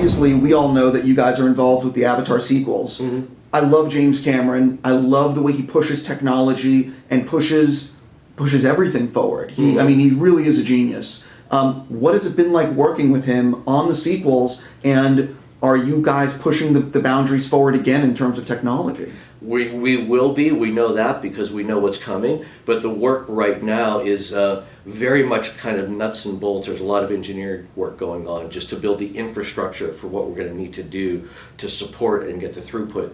obviously, we all know that you guys are involved with the Avatar sequels. Mm-hmm. I love James Cameron. I love the way he pushes technology and pushes everything forward. I mean, he really is a genius. What has it been like working with him on the sequels, and are you guys pushing the boundaries forward again in terms of technology? We will be. We know that because we know what's coming. But the work right now is very much kind of nuts and bolts. There's a lot of engineering work going on just to build the infrastructure for what we're going to need to do to support and get the throughput,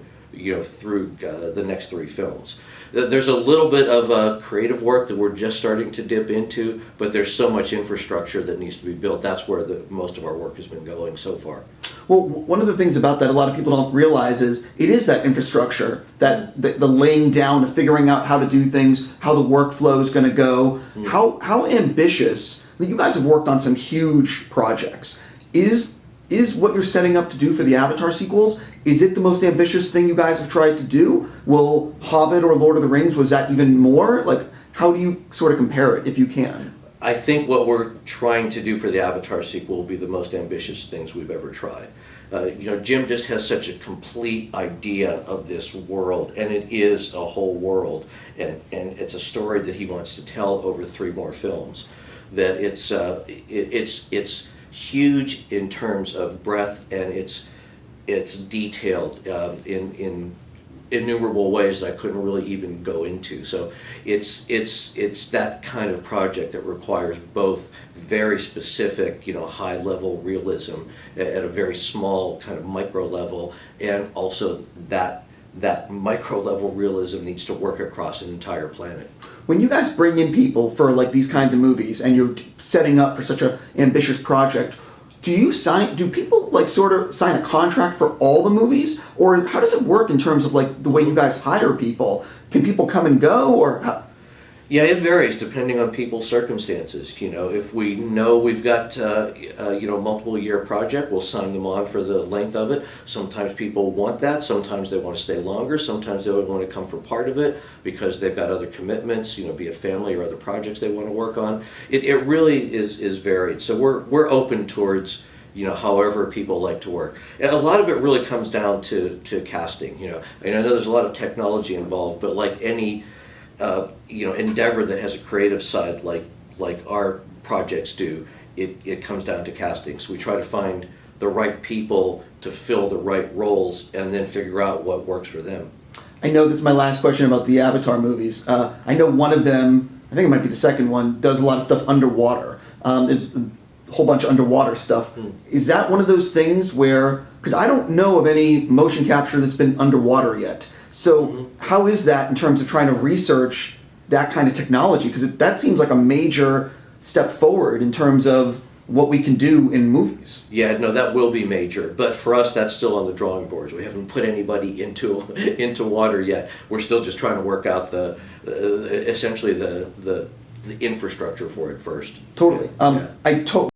through the next 3 films. There's a little bit of creative work that we're just starting to dip into, but there's so much infrastructure that needs to be built. That's where most of our work has been going so far. Well, one of the things about that a lot of people don't realize is it is that infrastructure, that the laying down of figuring out how to do things, how the workflow is going to go. How ambitious? I mean, you guys have worked on some huge projects. Is what you're setting up to do for the Avatar sequels, is it the most ambitious thing you guys have tried to do? Will Hobbit or Lord of the Rings, was that even more? Like, how do you sort of compare it, if you can? I think what we're trying to do for the Avatar sequel will be the most ambitious things we've ever tried. Jim just has such a complete idea of this world, and it is a whole world, and it's a story that he wants to tell over 3 more films. That it's huge in terms of breadth, and it's detailed in innumerable ways that I couldn't really even go into. So it's that kind of project that requires both very specific, high level realism at a very small kind of micro level, and also that micro level realism needs to work across an entire planet. When you guys bring in people for like these kinds of movies and you're setting up for such an ambitious project, do people like sort of sign a contract for all the movies, or how does it work in terms of like the way you guys hire people? Can people come and go, or how? Yeah, it varies depending on people's circumstances. If we know we've got multiple year project, we'll sign them on for the length of it. Sometimes people want that. Sometimes they want to stay longer. Sometimes they would want to come for part of it because they've got other commitments, be it family or other projects they want to work on. It really is varied. So we're open towards however people like to work. And a lot of it really comes down to casting. And I know there's a lot of technology involved, but like any endeavor that has a creative side like our projects do, it comes down to casting. So we try to find the right people to fill the right roles and then figure out what works for them. I know this is my last question about the Avatar movies. I know one of them, I think it might be the second one, does a lot of stuff underwater. There's a whole bunch of underwater stuff. Is that one of those things where, because I don't know of any motion capture that's been underwater yet. So how is that in terms of trying to research that kind of technology? Because that seems like a major step forward in terms of what we can do in movies. Yeah, no, that will be major. But for us, that's still on the drawing boards. We haven't put anybody into water yet. We're still just trying to work out essentially the infrastructure for it first. Totally. Yeah. I totally